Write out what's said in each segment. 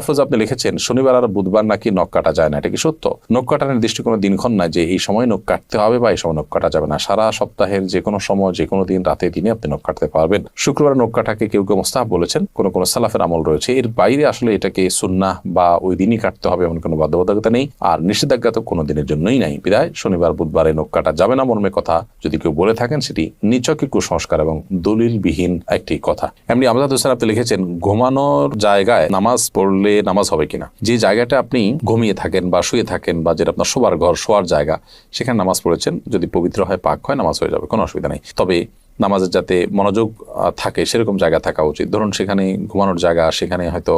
আফরোজ আপনি লিখেছেন শনিবার আর বুধবার নাকি নখ কাটা যায় না, এটা কি সত্য? নখ কাটার নির্দিষ্ট কোনো দিনক্ষণ নাই যে এই সময় নখ কাটতে হবে বা এই সময় নখ কাটা যাবে না। সারা সপ্তাহের যে কোনো সময় যে কোনো দিন রাতে দিনে আপনি নখ কাটতে পারবেন। শুক্রবার নখ কাটাকে কেউ কেউ মুস্তাহাব বলেছেন, কোনো কোনো সালাফের আমল রয়েছে। এর বাইরে আসলে এটাকে সুন্নাহ বা ওই দিনই কাটতে হবে এমন কোনো বাধ্যবাধকতা নেই, আর নিষেধাজ্ঞা তো কোনো দিনের জন্যই নাই। বিদায় শনিবার বুধবারে নখ কাটা যাবে না মর্মে কথা যদি কেউ বলে থাকেন সেটি নিছকই কুসংস্কার এবং দলিলবিহীন একটি কথা। এমনি আমজাদ হোসেন আপনি লিখেছেন ঘুমানোর জায়গায় নামাজ পড়লে নামাজ হবে কিনা। যে জায়গাটা আপনি ঘুমিয়ে থাকেন বা শুয়ে থাকেন বা যেটা আপনার শোবার ঘর, শোয়ার জায়গা, সেখানে নামাজ পড়েছেন, যদি পবিত্র হয়, পাক হয়, নামাজ হয়ে যাবে, কোনো অসুবিধা নেই। তবে নামাজের যাতে মনোযোগ থাকে সেরকম জায়গা থাকা উচিত। ধরুন সেখানে ঘুমানোর জায়গা, সেখানে হয়তো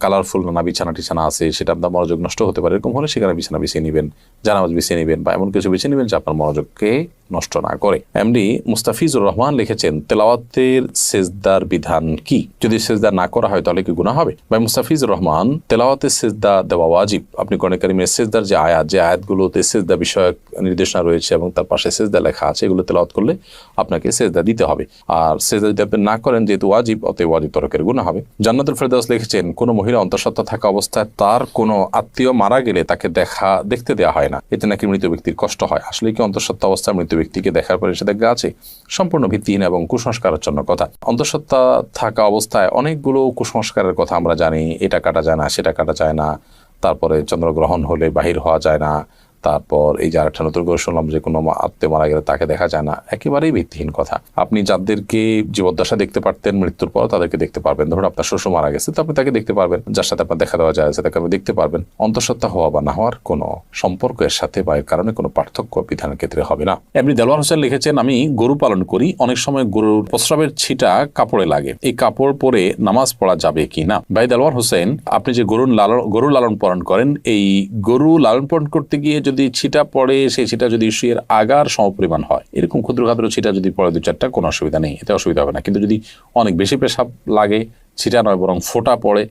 কালারফুল নানা বিছানা টিছানা আছে, সেটা আপনার মনোযোগ নষ্ট হতে পারে। এরকম হলে সেখানে বিছানা বিছিয়ে নেবেন, জানামাজ বিছিয়ে নেবেন বা এমন কিছু বিছিয়ে নেবেন যে আপনার মনোযোগকে নষ্ট না করে। এমডি মুস্তাফিজুর রহমান লিখেছেন তেলাওয়াতের সেজদার বিধান কি? যদি সেজদা না করা হয় তাহলে কি গুনাহ হবে? ভাই মুস্তাফিজুর রহমান, তেলাওয়াতের সেজদা দেওয়া ওয়াজিব। আপনি কোরআন কারীমের সেজদার যে আয়াতগুলোতে সেজদা বিষয়ক নির্দেশনা রয়েছে এবং তার পাশে সেজদা লেখা আছে, এগুলো তেলাওয়াত করলে আপনাকে সেজদা দিতে হবে। আর সেজদা যদি আপনি না করেন, যেহেতু ওয়াজিব, অতএব ওয়াজিব তরকের গুনাহ হবে। জান্নাতুল ফেরদাউস লিখেছেন কোন মহিলা অন্তঃসত্ত্বা থাকা অবস্থায় তার কোনো আত্মীয় মারা গেলে তাকে দেখতে দেওয়া হয় না, এতে নাকি মৃত ব্যক্তির কষ্ট হয়। আসলে কি অন্তঃসত্ত্বা অবস্থায় মৃত ব্যক্তিকে দেখার পরে নিষেধাজ্ঞা আছে? সম্পূর্ণ ভিত্তিহীন এবং কুসংস্কারাচ্ছন্ন কথা। অন্তঃসত্ত্বা থাকা অবস্থায় অনেকগুলো কুসংস্কারের কথা আমরা জানি। এটা কাটা যায় না, সেটা কাটা যায় না, তারপরে চন্দ্রগ্রহণ হলে বাহির হওয়া যায় না, তারপর এই যে আরেকটা নতুন করে শুনলাম যে কোনো আত্মীয় মারা গেলে তাকে দেখা যায় না। একেবারেই ভিত্তিহীন কথা। আপনি যাদেরকে জীবদ্দশা দেখতে পারতেন, মৃত্যুর পর তাদেরকে দেখতে পারবেন। ধরুন আপনার শ্বশুর মারা গেছে, তো আপনি তাকে দেখতে পারবেন। যার সাথে আপনার দেখা দেওয়া যায় তাকে আপনি দেখতে পারবেন। অন্তঃসত্ত্বা হওয়া বা না হওয়ার কোনো সম্পর্ক এর সাথে বা এর কারণে কোনো পার্থক্য বিধানের ক্ষেত্রে হবে না। এমনি দেলোয়ার হোসেন লিখেছেন আমি গরু পালন করি, অনেক সময় গরুর প্রস্রাবের ছিটা কাপড়ে লাগে, এই কাপড় পরে নামাজ পড়া যাবে কি না? ভাই দেলোয়ার হোসেন, আপনি যে গরু লালন পালন করেন, এই গরু লালন পালন করতে গিয়ে যদি ছিটা পড়ে, সেই ছিটা যদি শুয়ের আগার সমপরিমাণ হয়, এরকম ক্ষুদ্র ক্ষুদ্র ছিটা যদি পড়ে 2-4টা, কোনো অসুবিধা নেই, এতে অসুবিধা হবে না। কিন্তু যদি অনেক বেশি পেশাব লাগে, ছিটা নয় বরং ফোঁটা পড়ে,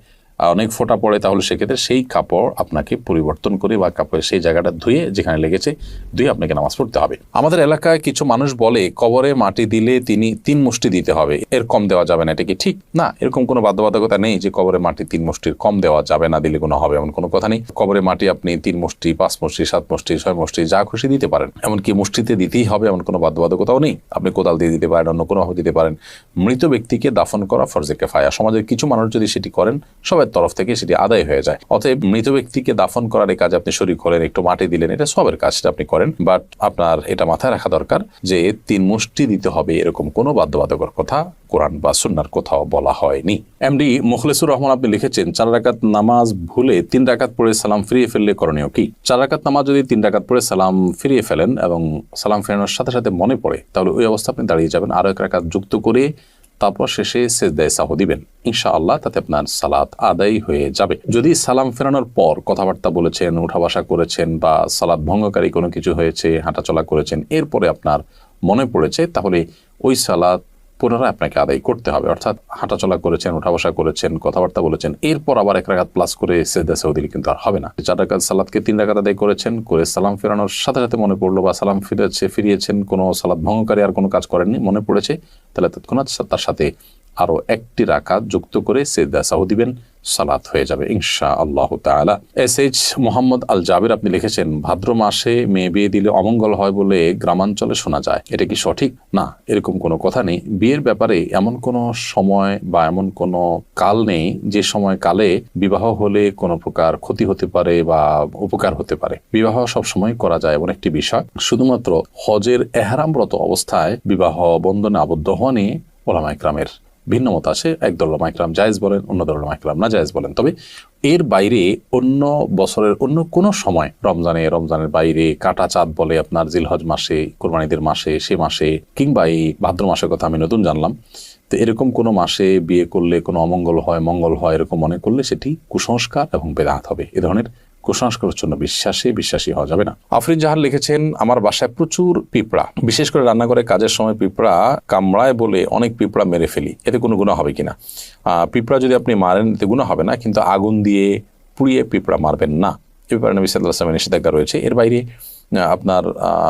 অনেক ফোঁটা পড়ে, তাহলে সেক্ষেত্রে সেই কাপড় আপনাকে পরিবর্তন করে বা কাপড়ের সেই জায়গাটা ধুয়ে, যেখানে লেগেছে ধুয়ে আপনাকে নামাজ পড়তে হবে। আমাদের এলাকায় কিছু মানুষ বলে কবরে মাটি দিলে 3 মুষ্টি দিতে হবে, এর কম দেওয়া যাবে না, এটা কি ঠিক? না, এরকম কোনো বাধ্যবাধকতা নেই যে কবরে মাটি 3 মুষ্টির কম দেওয়া যাবে না, দিলে কোনো হবে এমন কোনো কথা নেই। কবরে মাটি আপনি 3 মুষ্টি, 5 মুষ্টি, 7 মুষ্টি, 6 মুষ্টি, যা খুশি দিতে পারেন। এমনকি মুষ্টিতে দিতেই হবে এমন কোনো বাধ্যবাধকতাও নেই। আপনি কোদাল দিয়ে দিতে পারেন, অন্য কোনোভাবে দিতে পারেন। মৃত ব্যক্তিকে দাফন করা ফরজে কিফায়া। সমাজের কিছু মানুষ যদি সেটি করেন, সবার তরফ থেকে সেটি আদায় হয়ে যায়। অতএব মৃত ব্যক্তিকে দাফন করার এই কাজে আপনি শরীক হলেন, একটু মাটি দিলেন, এটা সবের কাজ, সেটা আপনি করেন। বাট আপনার এটা মাথায় রাখা দরকার যে 3 মুষ্টি দিতে হবে এরকম কোনো বাধ্যবাধকতার কথা কোরআন বা সুন্নাহর কোথাও বলা হয়নি। এমডি মুখলেসুর রহমান আপনি লিখেছেন 4 রাকাত নামাজ ভুলে 3 রাকাত পড়ে সালাম ফিরিয়ে ফেললে করণীয় কি? 4 রাকাত নামাজ যদি 3 রাকাত পড়ে সালাম ফিরিয়ে ফেলেন এবং সালাম ফেরানোর সাথে সাথে মনে পড়ে, তাহলে ওই অবস্থা আপনি দাঁড়িয়ে যাবেন, আরো 1 রাকাত যুক্ত করে তারপর শেষে সেজদায়ে সাহু দিবেন। ইনশাআল্লাহ তাতে আপনার সালাত আদায় হয়ে যাবে। যদি সালাম ফেরানোর পর কথাবার্তা বলেছেন, উঠা বসা করেছেন বা সালাত ভঙ্গকারী কোনো কিছু হয়েছে, হাঁটাচলা করেছেন, এরপরে আপনার মনে পড়েছে, তাহলে ওই সালাত পুনরায় আপনাকে আদায় করতে হবে। অর্থাৎ হাঁটাচলা করেছেন, উঠা বসা করেছেন, কথাবার্তা বলেছেন, এরপর আবার 1 রাকাত প্লাস করে সেজদায়ে সাহু দিলে কিন্তু আর হবে না। 4 রাকাত সালাতকে 3 রাকাত আদায় করেছেন, করে সালাম ফেরানোর সাথে সাথে মনে পড়লো বা সালাম ফিরিয়েছেন, কোনো সালাত ভঙ্গকারী আর কোনো কাজ করেননি, মনে পড়েছে, তাহলে তৎক্ষণাৎ তার সাথে আরো 1টি রাকাত যুক্ত করে সেজদায়ে সাহু দিবেন, সালাত হয়ে যাবে ইনশাআল্লাহ তাআলা। এসএইচ মোহাম্মদ আল জাবির আপনি লিখেছেন ভাদ্র মাসে মেয়ে বিয়ে দিলে অমঙ্গল হয় বলে গ্রামাঞ্চলে শোনা যায়, এটা কি সঠিক? না, এরকম কোনো কথা নেই। বিয়ের ব্যাপারে এমন কোনো সময় বা এমন কোনো কাল নেই যে সময় কালে বিবাহ হলে কোনো প্রকার ক্ষতি হতে পারে বা উপকার হতে পারে। বিবাহ সব সময় করা যায় এমন একটি বিষয়। শুধুমাত্র হজের এহরামরত অবস্থায় বিবাহ বন্ধনে আবদ্ধ হওয়া নিয়ে উলামায়ে কেরামের ভিন্ন মত আছে। একদল উলামায়ে কেরাম জায়েজ বলেন, অন্য দল উলামায়ে কেরাম না জায়েজ বলেন। তবে এর বাইরে অন্য বছরের অন্য কোনো সময়, রমজানের বাইরে, কাটা চাঁদ বলে আপনার জিলহজ মাসে, কুরবানিদের মাসে, সে মাসে, কিংবা এই ভাদ্র মাসের কথা আমি নতুন জানলাম, তো এরকম কোনো মাসে বিয়ে করলে কোনো অমঙ্গল হয়, মঙ্গল হয়, এরকম মনে করলে সেটি কুসংস্কার এবং বেদাত হবে। এ ধরনের কুসংস্কারের জন্য বিশ্বাসী হওয়া যাবে না। আফরিন জাহান লিখেছেন আমার বাসায় প্রচুর পিঁপড়া, বিশেষ করে রান্নাঘরে কাজের সময় পিঁপড়া কামড়ায় বলে অনেক পিঁপড়া মেরে ফেলি, এতে কোনো গুনাহ হবে কিনা? পিঁপড়া যদি আপনি মারেন এতে গুনাহ হবে না, কিন্তু আগুন দিয়ে পুড়িয়ে পিঁপড়া মারবেন না, এ ব্যাপারে নবী সাল্লাল্লাহু আলাইহি ওয়াসাল্লামের নিষেধাজ্ঞা রয়েছে। এর বাইরে আপনার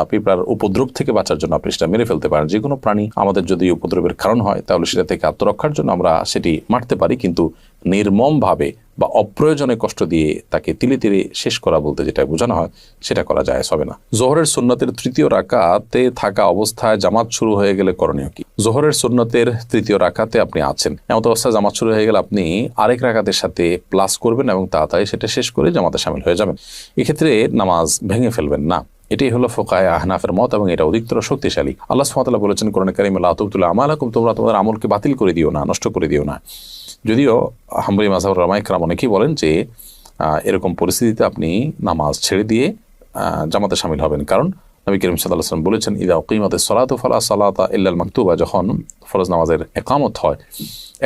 পিঁপড়ার উপদ্রব থেকে বাঁচার জন্য আপনি সেটা মেরে ফেলতে পারেন। যে কোনো প্রাণী আমাদের যদি উপদ্রবের কারণ হয় তাহলে সেটা থেকে আত্মরক্ষার জন্য আমরা সেটি মারতে পারি, কিন্তু নির্মমভাবে বা অপ্রয়োজনে কষ্ট দিয়ে তাকে তিলে তিলে শেষ করা বলতে যেটা বোঝানো হয় সেটা করা জায়েজ হবে না। জোহরের সুন্নতের তৃতীয় রাকাতে থাকা অবস্থায় জামাত শুরু হয়ে গেলে করণীয় কি? জোহরের সুন্নতের তৃতীয় রাকাতে আপনি আছেন, এমন অবস্থায় জামাত শুরু হয়ে গেলে আপনি আরেক রাকাতের সাথে প্লাস করবেন এবং তাড়াতাড়ি সেটা শেষ করে জামাতে শামিল হয়ে যাবেন। এক্ষেত্রে নামাজ ভেঙে ফেলবেন না। এটাই হলো ফুকায়ে আহনাফের মত এবং এটা অধিকতর শক্তিশালী। আল্লাহ সুবহানাহু ওয়া তাআলা বলেছেন কোরআনে কারিমে, লা তুবতিলু আমালাকুম, তোমরা তোমাদের আমলকে বাতিল করে দিও না, নষ্ট করে দিও না। যদিও হাম্বলী মাযহাবের উলামায়ে কেরাম অনেকেই বলেন যে এরকম পরিস্থিতিতে আপনি নামাজ ছেড়ে দিয়ে জামাতে শামিল হবেন, কারণ নবী করিম সাল্লাল্লাহু আলাইহি ওয়াসাল্লাম বলেছেন, ইযা উকিমাতিস সালাতু ফালা সালাতা ইল্লাল মাকতুবা, যখন ফরজ নামাজের একামত হয়,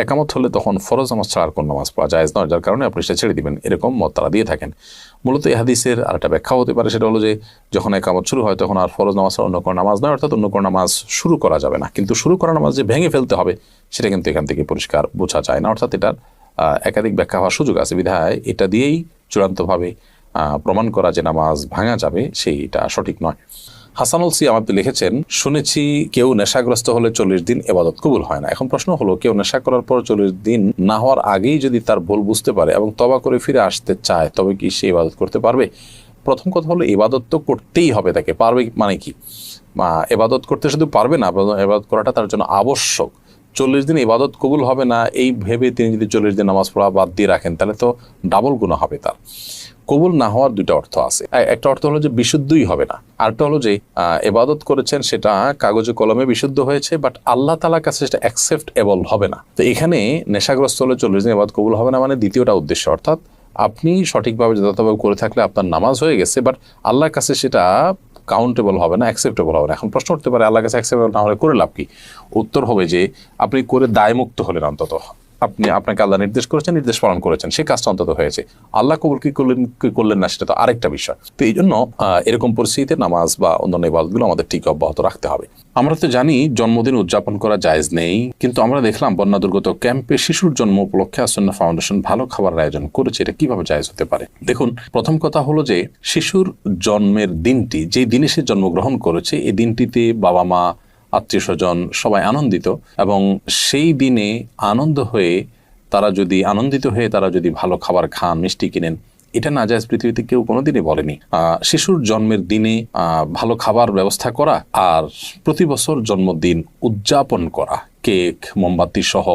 একামত হলে তখন ফরজ নামাজ ছাড়া কোন নামাজ পড়া জায়েজ নয়, যার কারণে আপনি সেটা ছেড়ে দিবেন, এরকম মত তারা দিয়ে থাকেন। মূলত এই হাদিসের আরেকটা ব্যাখ্যা হতে পারে, সেটা হলো যে যখন একামত শুরু হয় তখন আর ফরজ নামাজ ছাড়া অন্য কোনো নামাজ নয়, অর্থাৎ অন্য কোনো নামাজ শুরু করা যাবে না। কিন্তু শুরু করা নামাজ যে ভেঙে ফেলতে হবে সেটা কিন্তু এখান থেকে পরিষ্কার বোঝা যায় না, অর্থাৎ এটার একাধিক ব্যাখ্যা হওয়ার সুযোগ আছে, বিধায় এটা দিয়েই চূড়ান্তভাবে প্রমাণ করা যে নামাজ ভাঙা যাবে সেইটা সঠিক নয়। হাসানুল সিয়াম আপনি লিখেছেন, শুনেছি কেউ নেশাগ্রস্ত হলে 40 দিন ইবাদত কবুল হয় না। এখন প্রশ্ন হলো, কেউ নেশা করার পর 40 দিন না হওয়ার আগেই যদি তার ভুল বুঝতে পারে এবং তওবা করে ফিরে আসতে চায়, তবে কি সে ইবাদত করতে পারবে? প্রথম কথা হলো, ইবাদত তো করতেই হবে তাকে। পারবে মানে কি? ইবাদত করতে শুধু পারবে না, ইবাদত করাটা তার জন্য আবশ্যক। 40 দিন ইবাদত কবুল হবে না এই ভেবে তিনি যদি 40 দিন নামাজ পড়া বাদ দিয়ে রাখেন, তাহলে তো ডাবল গুনাহ হবে তার। কবুল না হওয়ার দুইটা অর্থ আছে। একটা অর্থ হলো যে বিশুদ্ধই হবে না, আরেকটা হলো যে ইবাদত করেছেন সেটা কাগজে কলমে বিশুদ্ধ হয়েছে, বাট আল্লাহ তাআলার কাছে সেটা অ্যাকসেপ্টেবল হবে না। তো এখানে নেশাগ্রস্ত হলে 40 দিন ইবাদত কবুল হবে না মানে দ্বিতীয়টা উদ্দেশ্য, অর্থাৎ আপনি সঠিকভাবে যথাযথভাবে করে থাকলে আপনার নামাজ হয়ে গেছে, বাট আল্লাহর কাছে সেটা কাউন্টেবল হবে না, অ্যাকসেপ্টেবল হবে না। এখন প্রশ্ন উঠতে পারে, আল্লাহর কাছে অ্যাকসেপ্টেবল না হলে করে লাভ কি? উত্তর হবে যে আপনি করে দায়মুক্ত হলেন, অন্তত আপনাকে আল্লাহ নির্দেশ করেছেন, নির্দেশ পালন করেছেন, সেই কাজটা অন্তত হয়েছে। আল্লাহ কবুল কি করলেন না সেটা তো আরেকটা বিষয়। তো এই জন্য এরকম পরিস্থিতিতে নামাজ বা অন্যান্য ইবাদতগুলো আমাদের ঠিক অব্যাহত রাখতে হবে। আমরা তো জানি জন্মদিন উদযাপন করা জায়েজ নেই, কিন্তু আমরা দেখলাম বন্যা দুর্গত ক্যাম্পে শিশুর জন্ম উপলক্ষে আসন্না ফাউন্ডেশন ভালো খাবারের আয়োজন করেছে। এটা কিভাবে জায়েজ হতে পারে? দেখুন, প্রথম কথা হলো যে শিশুর জন্মের দিনটি, যে দিনে সে জন্মগ্রহণ করেছে, এই দিনটিতে বাবা মা আত্মীয় স্বজন সবাই আনন্দিত, এবং সেই দিনে আনন্দিত হয়ে তারা যদি ভালো খাবার খান, মিষ্টি কিনেন, এটা নাজায়েজ পৃথিবীতে কেউ কোনোদিনই বলেনি। শিশুর জন্মের দিনে ভালো খাবার ব্যবস্থা করা আর প্রতি বছর জন্মদিন উদযাপন করা, কেক, মোমবাতি সহ,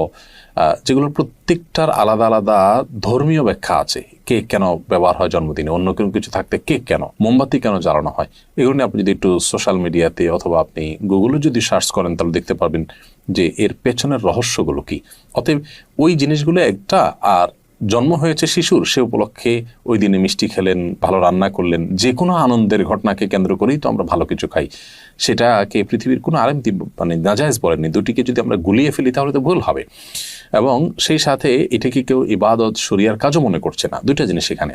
যেগুলোর প্রত্যেকটার আলাদা আলাদা ধর্মীয় ব্যাখ্যা আছে। কেক কেন ব্যবহার হয় জন্মদিনে, অন্য কোনো কিছু থাকতে কেক কেন, মোমবাতি কেন জ্বালানো হয়, এগুলো নিয়ে আপনি যদি একটু সোশ্যাল মিডিয়াতে অথবা আপনি গুগলে যদি সার্চ করেন, তাহলে দেখতে পারবেন যে এর পেছনের রহস্যগুলো কি। অতএব ওই জিনিসগুলো একটা, আর জন্ম হয়েছে শিশুর, সে উপলক্ষে ওই দিনে মিষ্টি খেলেন, ভালো রান্না করলেন, যে কোনো আনন্দের ঘটনাকে কেন্দ্র করেই তো আমরা ভালো কিছু খাই। সেটাকে পৃথিবীর কোনো আলেম মানে নাজায়েজ বলেননি। দুটিকে যদি আমরা গুলিয়ে ফেলি তাহলে তো ভুল হবে, এবং সেই সাথে এটাকে কেউ ইবাদত শরিয়ার কাজও মনে করছে না। দুইটা জিনিস এখানে।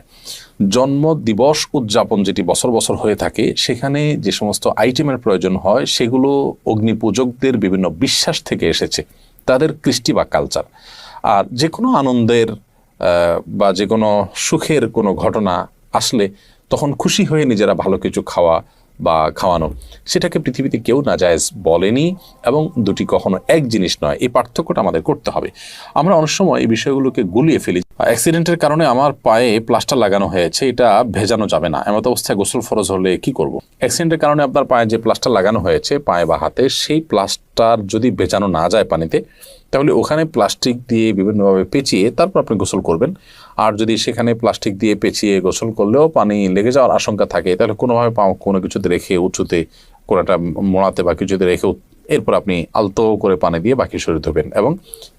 জন্ম দিবস উদযাপন যেটি বছর বছর হয়ে থাকে, সেখানে যে সমস্ত আইটেমের প্রয়োজন হয় সেগুলো অগ্নিপূজকদের বিভিন্ন বিশ্বাস থেকে এসেছে, তাদের কৃষ্টি বা কালচার। আর যে কোনো আনন্দের বা যে কোনো সুখের কোনো ঘটনা আসলে তখন খুশি হয়ে নিজেরা ভালো কিছু খাওয়া বা খাওয়ানো, সেটাকে পৃথিবীতে কেউ নাজায়েজ বলেনি, এবং দুটি কখনো এক জিনিস নয়। এই পার্থক্যটা আমাদের করতে হবে। আমরা অনেক সময় এই বিষয়গুলোকে গুলিয়ে ফেলি। অ্যাক্সিডেন্টের কারণে আমার পায়ে প্লাস্টার লাগানো হয়েছে, এটা ভেজানো যাবে না, এমত অবস্থায় গোসল ফরজ হলে কি করব? অ্যাক্সিডেন্টের কারণে আপনার পায়ে যে প্লাস্টার লাগানো হয়েছে, পায়ে বা হাতে, সেই প্লাস্টার যদি ভেজানো না যায় পানিতে, তাহলে ওখানে প্লাস্টিক দিয়ে বিভিন্নভাবে পেঁচিয়ে তারপর আপনি গোসল করবেন। আর যদি সেখানে প্লাস্টিক দিয়ে পেঁচিয়ে গোসল করলেও পানি লেগে যাওয়ার আশঙ্কা থাকে, তাহলে কোনোভাবে কোনো কিছুতে রেখে, উঁচুতে কোনো একটা মোড়াতে বা কিছুতে রেখে, এরপর আপনি আলতো করে পানি দিয়ে বাকি শরীর ধোবেন, এবং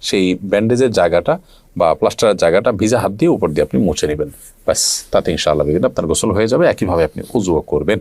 সেই ব্যান্ডেজের জায়গাটা বা প্লাস্টারের জায়গাটা ভিজা হাত দিয়ে উপর দিয়ে আপনি মুছে নেবেন। ব্যাস, তাতে ইনশাআল্লাহ আপনার গোসল হয়ে যাবে। একইভাবে আপনি উযুও করবেন।